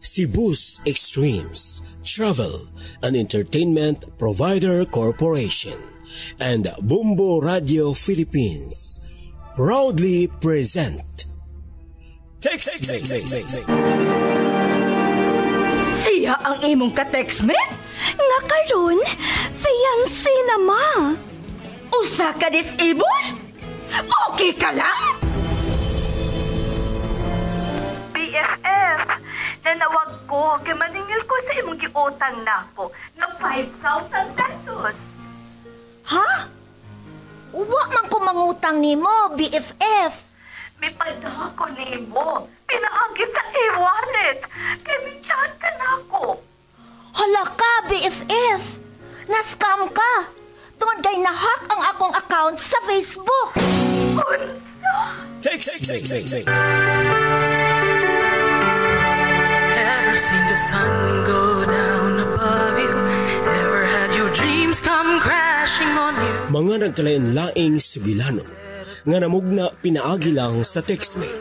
Cebu's Extremes Travel and Entertainment Provider Corporation and Bumbo Radio Philippines proudly present TextMate. Siya ang imong ka-textmate? Nga karon, fiancé na ma. Usa ka disable? Okay ka lang? BFF, nanawag ko kay maningil ko sa imong giutang nako na 5,000 pesos. Ha? Uwa man ko mangutang nimo, BFF. May padaha ko nimo. Pinaagi sa e-wallet. Kaya may chat ka nako. Hala ka, BFF. Na-scam ka. Tungod kay nahack ang akong account sa Facebook. Unsa? TextMate. Ever seen the sun go down above you? Ever had your dreams come crashing on you? Mga nagkalain-laing sugilanon nga namugna pinaagi lang sa TextMate.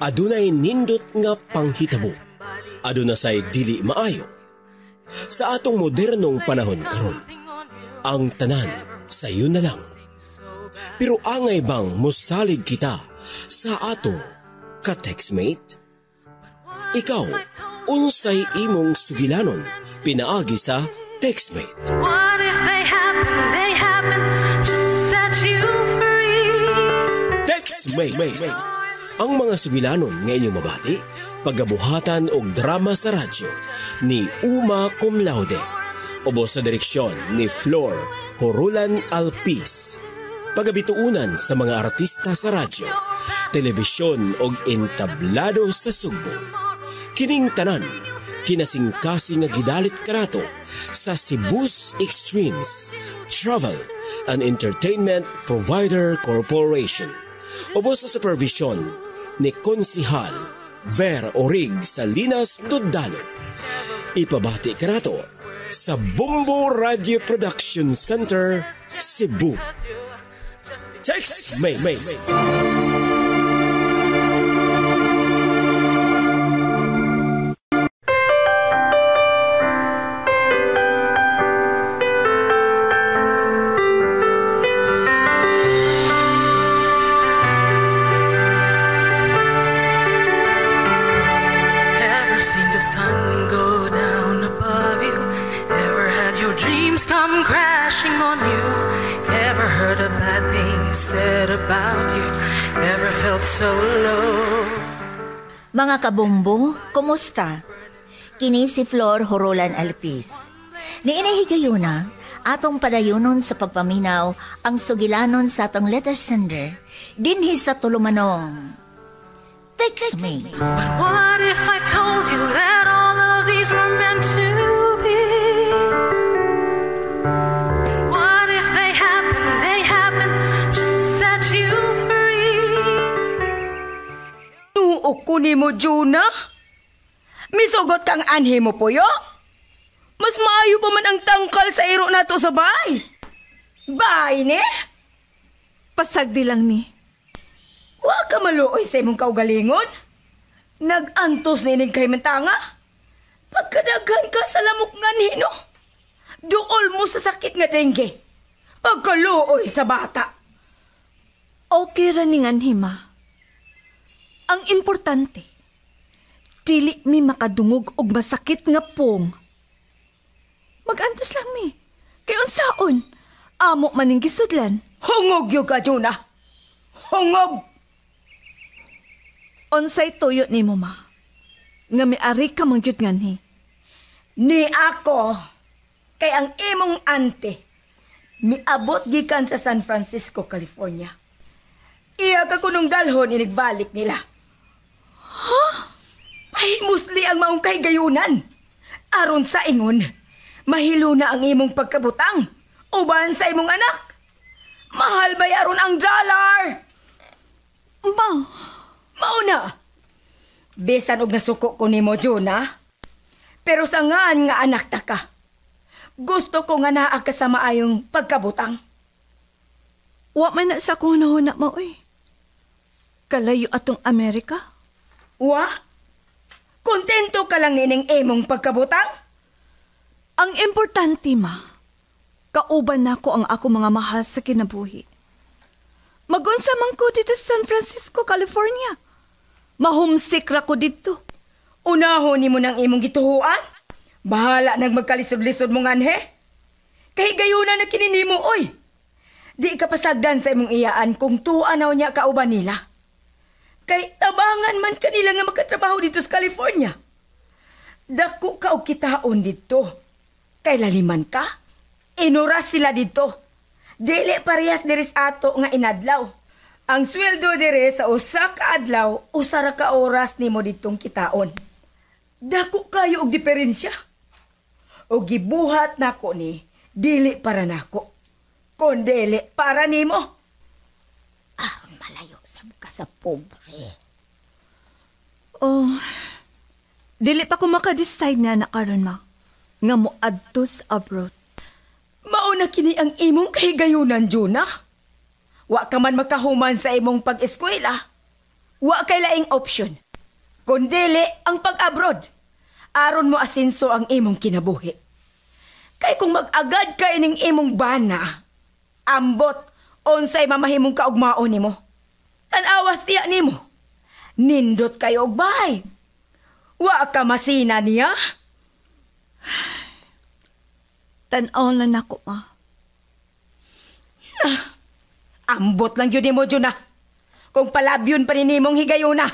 Adunay nindot nga panghitabo. Aduna say dili maayo. Sa atong modernong panahon karon, ang tanan sayo na lang. Pero angay bang mosalig kita sa atong ka-TextMate? Ikaw, unsay imong sugilanon pinaagi sa TextMate? What if they happen just to set you free? TextMate. Ang mga sugilanon nga inyong mabati, pagabuhatan og drama sa radyo ni Uma Cum Laude. Ubos sa direksyon ni Flor Horulan Alpiz. Pagabituunan sa mga artista sa radyo, telebisyon og entablado sa Sugbo. Kining tanan, kinasingkasing nga gidalit kanato sa Cebu's Extremes Travel and Entertainment Provider Corporation. Ubos sa supervision ni Konsihal Ver Orig Salinas Dudalo. Ipabati kanato sa Bumbo Radio Production Center, Cebu. TextMate. Said about you, ever felt so low. Mga kabumbo, kumusta? Kini si Flor Horulan Alpiz. Niinahigayuna, atong padayunon sa pagpaminaw ang sugilanon sa atong letter sender, dinhi sa tulumanong TextMate. But what if I told you that all of these were meant to be? What if they happen just to set you free? Nuok ko ni mo, Juna. Misugot kang anhi mo po, yo. Mas maayo pa man ang tangkal sa iro nato sa bahay. Bahay, ne? Pasagdi lang ni. Wa ka maluoy sa imong kaugalingon. Nag-antos ninig kay mentanga. Pagkadagan ka sa lamok nga nino. Duol mo sa sakit nga dengue. Pagkaluoy sa bata. Okay ra ningan hima. Ang importante, dili mi makadungog og masakit nga pong. Mag-antos lang mi. Kay unsaon, amo maning gisudlan. Hungog yung ka, Juna. Hungog! Onsay tuyo ni mo, ma. Nga may-ari ka mong jud nganhi. Ni ako, kay ang imong ante, miabot gikan sa San Francisco, California. Iya ka kunong dalhon inigbalik nila. Ha? Mahimusli ang maong kay gayunan. Aron sa ingon, mahilo na ang imong pagkabutang. Uban sa imong anak. Mahal ba yaron ang dollar? Ma. Mauna. Besan og nasuko ko nimo, Juna. Pero sa ngaan nga anak ta ka. Gusto ko nga naa ka sa maayong pagkabutang. Wa man na sa akong nahuna mo, oy. Kalayo atong Amerika? Wa? Kontento ka lang nining imong pagkabutang? Ang importante, ma, kauban na ko ang ako mga mahal sa kinabuhi. Magunsa man ko dito sa San Francisco, California. Mahumsik ra ko dito. Unahon ni mo ng imong gituhuan? Bahala nang magkalisod-lisod mong anhe? Kahigayunan na kinini mo, oy. Di ka pasagdan sa imong iyaan kung tuanaw niya kauban nila. Kay tabangan man kanila nga magkatrabaho dito sa California. Dako ka og kitaon dito. Kay laliman ka, inuras sila dito. Dili parehas diri sa ato nga inadlaw. Ang sweldo dire sa usa ka adlaw, usara ka oras nimo ditong kitaon. Dako kayo og diferensya. O gibuhat nako ni dili para nako. Kon dili para nimo. Malayo sa ka sa pobre. Oh, dili pa ko makadecide na karon, ma, nga mo adtos abroad. Mauna kini ang imong kahigayunan, Juna. Wa ka man makahuman sa imong pag-eskwela. Wa kay laing option. Kundili ang pag-abroad. Aron mo asenso ang imong kinabuhi. Kay kung mag-agad ka ining imong bana, ambot unsay mamahimong kaugmaon nimo. Tan-awas tiya nimo. Nindot kayo og bahay. Wa ka masina niya. Tan-aw lang ako, ma. Ambot lang yun mo, Juna. Kung palabyon pa ni nimong higayuna.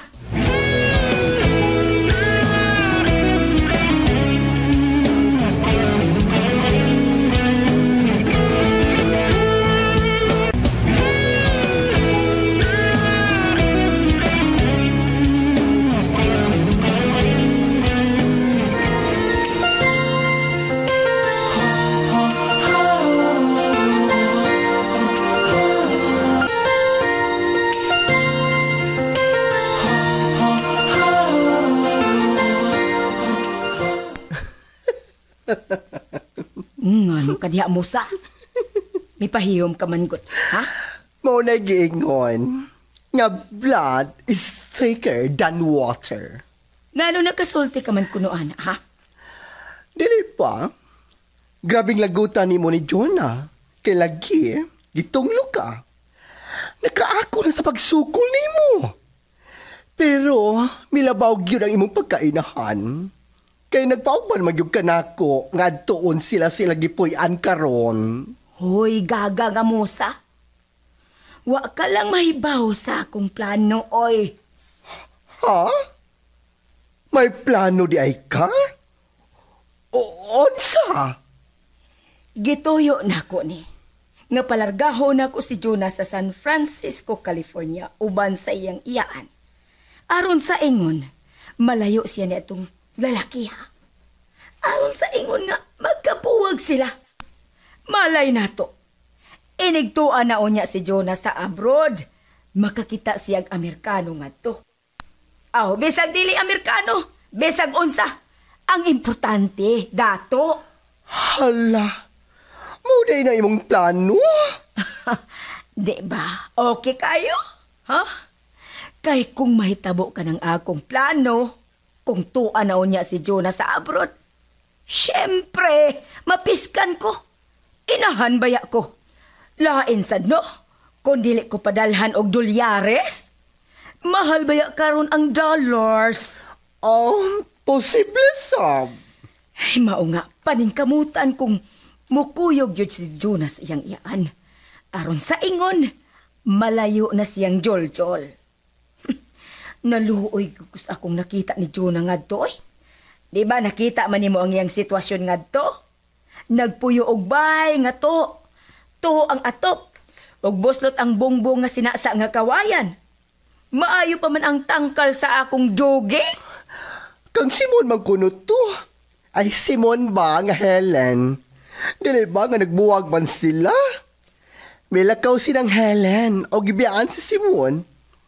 Ano ka diha, Musa? May pahiyom ka man gud, ha? Mo na giingon nga blood is thicker than water. Ngano nakasulti ka man kuno, ana, ha? Dili pa. Grabing lagutan ni mo ni Jonah. Kay lagi, gitunglo ka. Nakaako na sa pagsukol ni mo. Pero, milabaw yun ang imong pagkainahan. Kay nagpaugman magyug ka nako nga tuon sila gipuy-an karon. Hoy, gaga nga, Musa. Wa ka lang mahibaw sa akong plano, oy. Ha? May plano di ay ka? Onsa? Gituyo na ko ni. Nga palargaho na ko si Jonas sa San Francisco, California, uban sa iyang iyaan. Aron sa ingon, malayo siya ni atong lalaki, ha? Aron sa ingon nga, magkabuwag sila. Malay na to. Inigtuan na unya si Jonas sa abroad. Makakita siyang Amerikano nga to. Aw, bisag dili Amerikano, bisag unsa. Ang importante, dato. Hala, muday na imong plano. Di ba? Okay kayo? Ha? Kay kung mahitabo ka ng akong plano, kung tuan na unya si Jonas sa abroad, syempre, mapiskan ko. Inahan baya ko. Lain sad no? Kung dili ko padalhan og dolyares, mahal baya karon ang dollars. Posible sab. Ay, mao nga, paningkamutan kung mukuyog yun si Jonas iyang iyaan. Aron sa ingon, malayo na siyang jol-jol. Naluoy kus akong nakita ni Jonah ngadto, oy. Di ba nakita man nimo ang iyang sitwasyon ngadto? Nagpuyo og bay nga to. To ang atop. Og boslot ang bongbong nga sinasa nga kawayan. Maayo pa man ang tangkal sa akong joge. Kang Simon magkunot to. Ay Simon ba nga Helen? Dili ba nga nagbuwag man sila? Milakaw silang Helen o gibiyaan si Simon.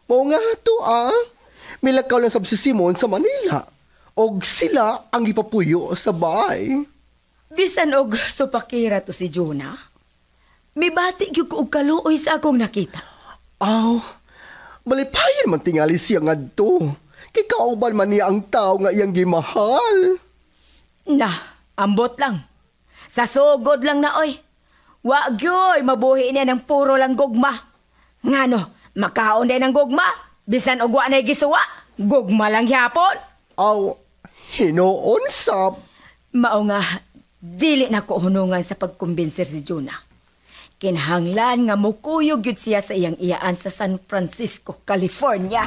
Mao nga to Milakaw lang sab si Simon sa Manila. Og sila ang ipapuyo sa bahay. Bisan og supakira to si Jonah. Mibati gyud ko og kaluoy sa akong nakita. Malipayan man tingali siya ngadto. Kay kauban man niya ang tao nga iyang gimahal. Ambot lang. Sa sugod lang na, oy. Wa gyoy, mabuhi niya ng puro lang gugma. Ngano, makaon din ng gugma. Bisan ugwa na gisuwa, gugma lang yapon. Aw, hinoon sab. Mao nga, dili na ko hunungan sa pagkumbinsir si Juna. Kinahanglan nga mukuyog yun siya sa iyang iyaan sa San Francisco, California.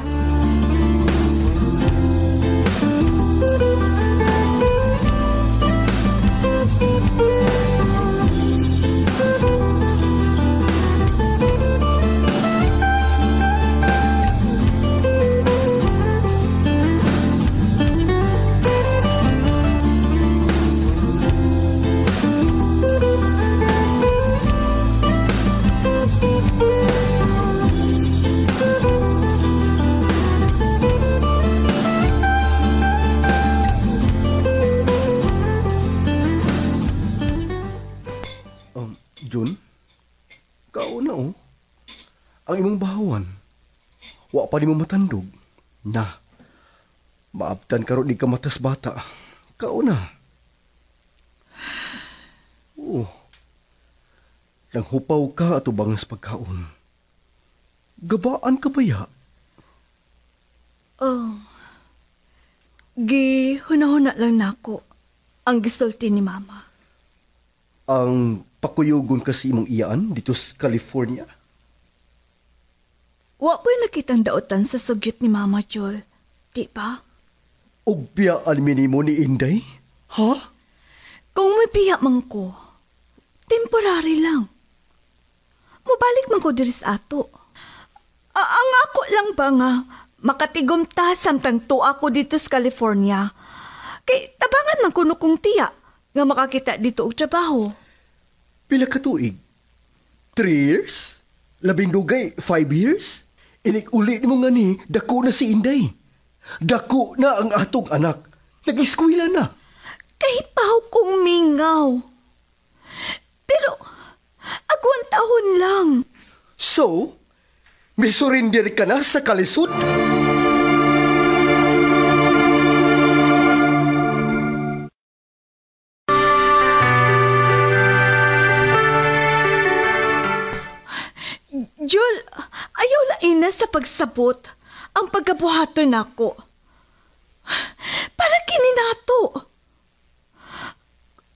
Jun, kauna ang imong bahawan. Wa pa ni mo matandog. Na, maabtan ka ron di ka matas bata. Kauna. Nanghupaw ka ato bangas pagkaon. Gabaan ka ba ya? Hunahuna lang nako ang gisulti ni Mama. Ang pakuyugon ka si imong iyaan dito sa California? Wa ko'y nakitang daotan sa sugyot ni Mama Jol. Di ba? Og biyaan minimo ni Inday? Ha? Kung may biya man ko, temporary lang. Mubalik man ko diri sa ato. Ang ako lang ba nga, makatigom ta samtang tuwa ko dito sa California. Kay tabangan man kuno kong tiya nga makakita dito og trabaho. Pila ka tuig? 3 years? Labindugay, 5 years? Inik-uli mo nga ni, dako na si Inday. Dako na ang atong anak. Nag-eskwela na. Kahit pahaw kong mingaw. Pero, agwan taon lang. So, may surrender ka na sa kalisod? Jul, ayaw lain na sa pagsabot ang pagkabuhaton nako. Para kini nato.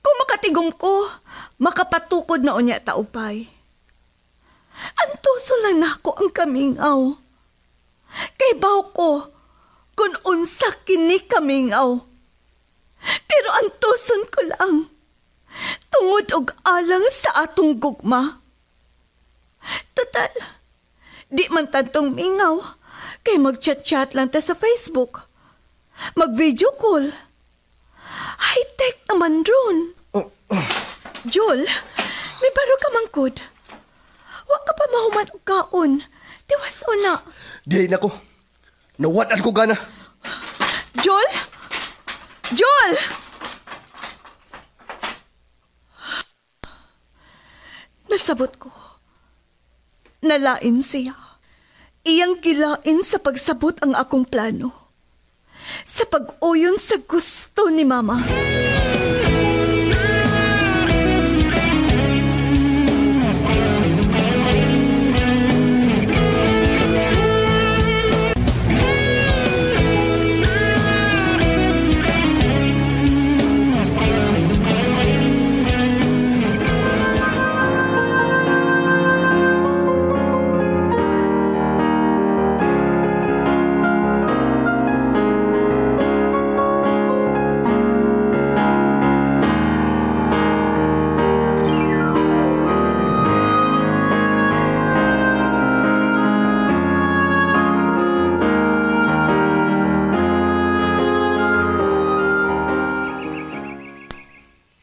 Kung makatigom ko, makapatukod na unya taupay. Antuso lang nako ang kamingaw. Kay baw ko, kung unsa kini kamingaw. Pero antuson ko lang, tungod og alang sa atong gugma. Total, di man tantong mingaw, kay mag-chat-chat lang ta sa Facebook. Mag-video call. High-tech naman ron. Jol, may baro ka mangkod. Wa ka pa mahuman og kaon. Tiwas o na. Di na ko. Nawadan ko gana. Jol? Jol! Nasabot ko. Nalain siya. Iyang gilain sa pagsabot ang akong plano. Sa pag-uyon sa gusto ni Mama.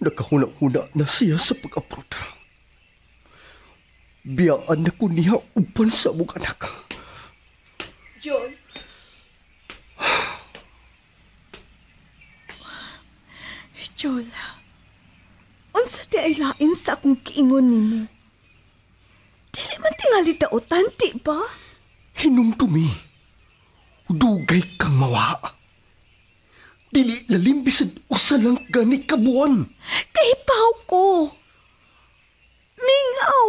Nakahuna-huna na siya sa pag-apunta. Biyaan na ko niya upan sa mong anak. Jol. Jol, unsa di ay lain sa akong kiingon nimo? Dili man tingali daotan, di ba? Hinumdumi. Dugay ka kang mawa. Dili lalim bisag usa lang gani kabuan. Kaipaw ko. Mingaw.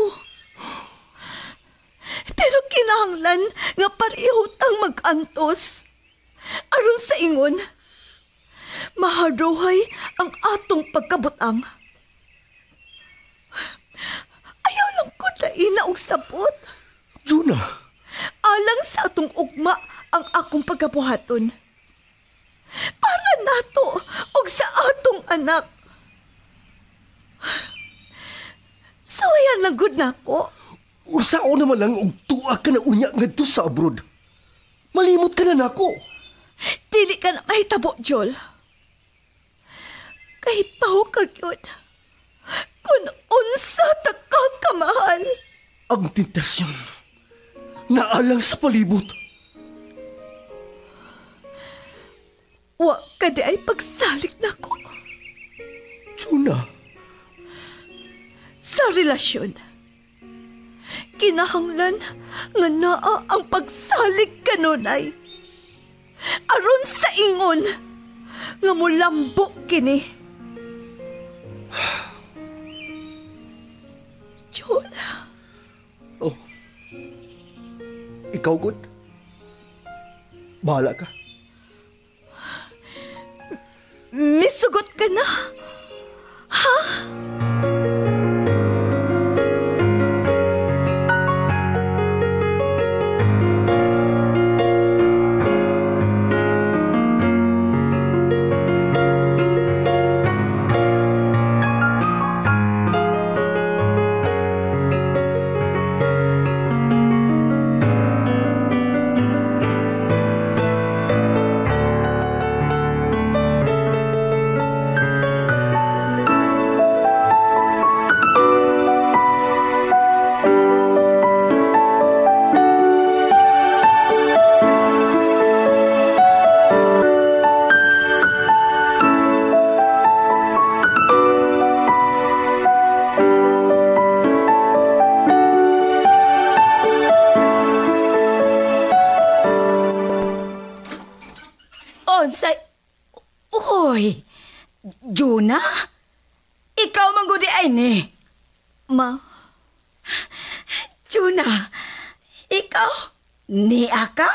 Pero kinahanglan nga pareho tang mag-antos. Aron sa ingon, maharuhay ang atong pagkabutang. Ayaw lang ko na inaog sabot. Juna, Alang sa atong ugma ang akong pagkabuhaton. Para nato og sa atong anak. So ayan lang good na ko. ursao naman lang og tuwa ka na unya ngadto sa abroad. Malimot ka na nako. Dili ka na mahitabo, Joel. Kahit paho ka yun. Kung unsa ta ka kamahal. Ang tentasyon naalang sa palibot. Wa ka di ay pagsalik na ko. Juna, Sa relasyon, kinahanglan nga naa ang pagsalig kanunay. Aron sa ingon nga mulambo kini. Joel, oh. Ikaw good? Bahala ka. misugot ka na. Ha? Onsay, uy, Juna, ikaw manggudi ay ni. Ma, Juna, ikaw, ni aka?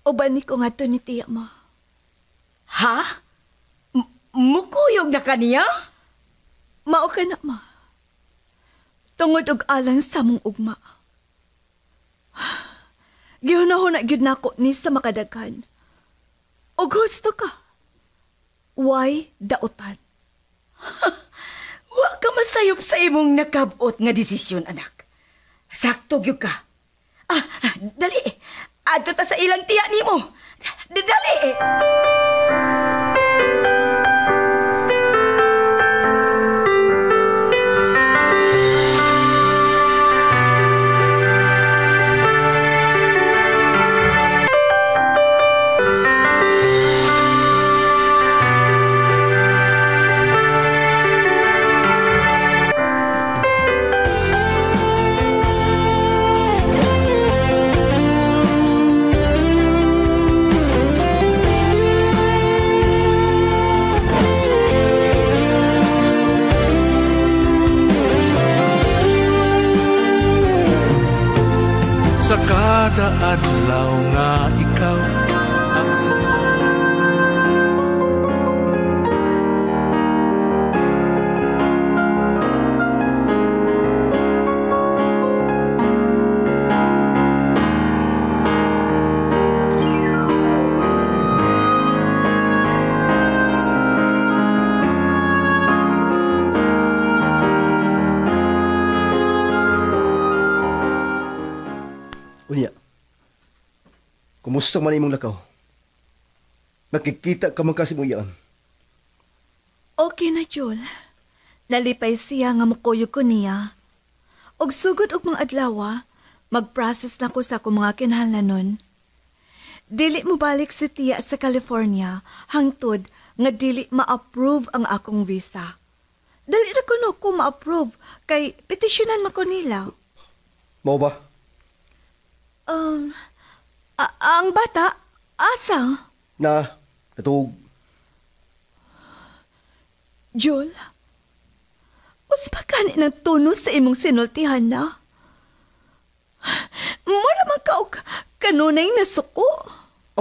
uban ni ko nga to ni tiya mo. Ha? Mukuyog na kaniya? Mao ka na, ma. Tungod og alang sa mong ugma. Gihunahon na gyud nako ni sa makadaghan. Og gusto ka. Why dautan? Wa ka masayop sa imong nakabot nga desisyon, anak. Sakto gyud ka. Dali. Adto ta sa ilang tiya nimo. Dali. Sa kada adlaw nga ikaw ang Unya, kumusta man imong lakaw? Nakikita ka man kasi mo yan. Okay na, Joel. Nalipay siya nga mukuyog ko niya. Og sugod og mga adlaw, mag-process na ko sa akong mga kinahanglanon. Dili mo balik si tiya sa California hangtod nga dili ma-approve ang akong visa. Dali na kuno ko ma-approve kay petisyonan man ko nila. Mao ba? Ang bata, asa? Natug. Jol, uspa ka ni ng tunos sa imong sinultihan na. Mura man ka og kanunay nasuko.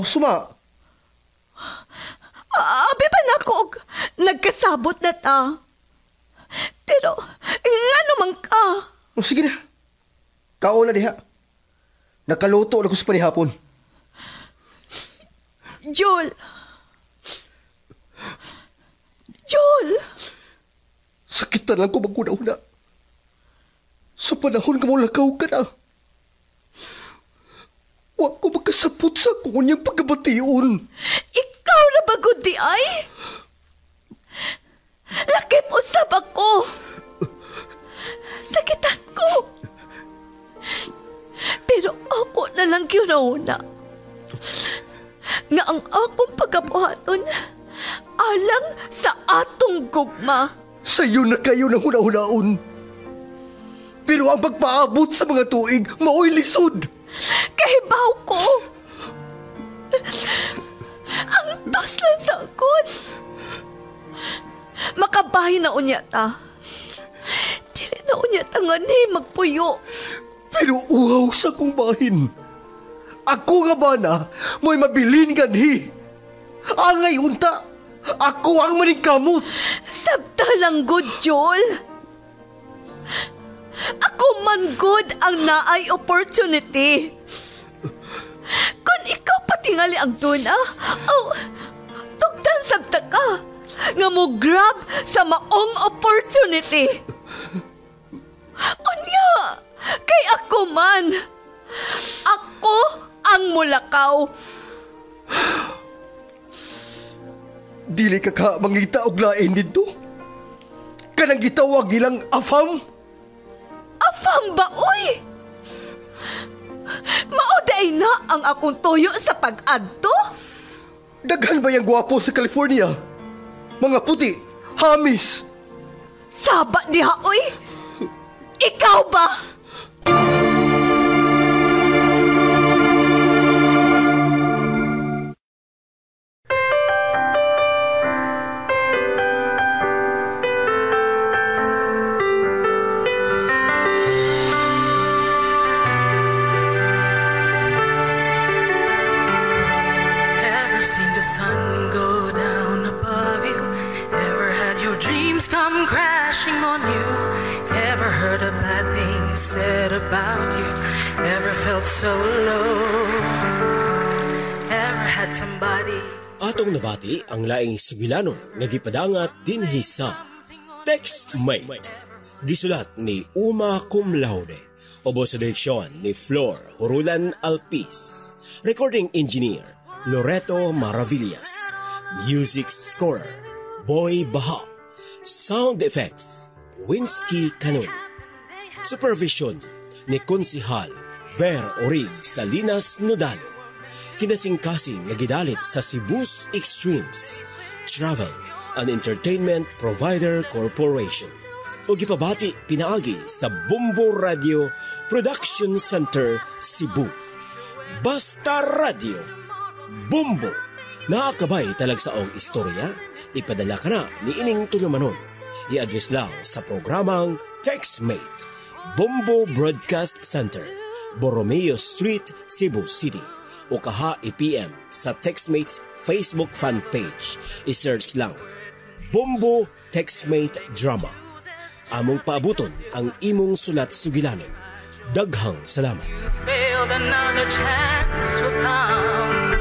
Suma. Abi pa na ko og nagkasabot na ta. Pero, nga naman ka. Sige na. Kao na diha. Nakaluto na ko sa panihapon. Jol, sakitan lang ko maguna-una. Sa panahon ka mo lakaw ka na. Huwag ko magkasapot sa kunyang pagkabatiun. Ikaw na bagod di ay? Lakip usab ako. Sakitan ko. Pero ako na lang yun na. Nga ang akong pagkabuhaton alang sa atong gugma. Sa'yo na kayo ng una-unaon. Pero ang pagpaabot sa mga tuig, mao'y lisod. Kahibaw ko. Ang tos lang sa akon. Makabahay na unya ta. Dili na unya ta nga ni magpuyo. Pero uhaw sa kong bahin. Ako nga ba na mo'y mabilin ganhi. Angay unta. Ako ang maningkamot. Sabta lang good, Joel. Ako man good ang naay opportunity. Kung ikaw patingali ang tuna, tugtan sabta ka nga mo grab sa maong opportunity. Unya, kay ako man. Ako ang mulakaw. Dili ka mangita og lain dito. Kanang gitawag nilang afam. Afam ba, uy? Mauday na ang akong tuyo sa pag-adto? Daghan ba yung gwapo sa California? Mga puti, hamis. Saba diha, uy? Ikaw ba? Said about you, ever felt so low, ever had somebody. Atong nabati ang laing sugilanon nga gipadangat dinhi sa TextMate. Gisulat ni Uma Cum Laude, ubos sa direksyon ni Flor Hurulan Alpis, recording engineer Loreto Maravillas, music scorer Boy Baha, sound effects Winsky Canun. Supervision ni Konsihal Ver Orig Salinas Nodalo. Kinasingkasing nga gidalit sa Cebu's Extremes Travel and Entertainment Provider Corporation. O gipabati pinaagi sa Bumbo Radio Production Center, Cebu. Basta Radio Bumbo. Nakakabay talag sa og istorya, ipadala ka na ni ining tulumanon. I-address lang sa programang TextMate, Bumbo Broadcast Center, Borromeo Street, Cebu City. O kaha i-PM sa TextMate's Facebook fan page. I-search lang Bumbo TextMate Drama. Among paabuton ang imong sulat sugilanon. Daghang salamat. Failed, another chance will come.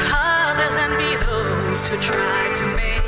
Others envy those who try to make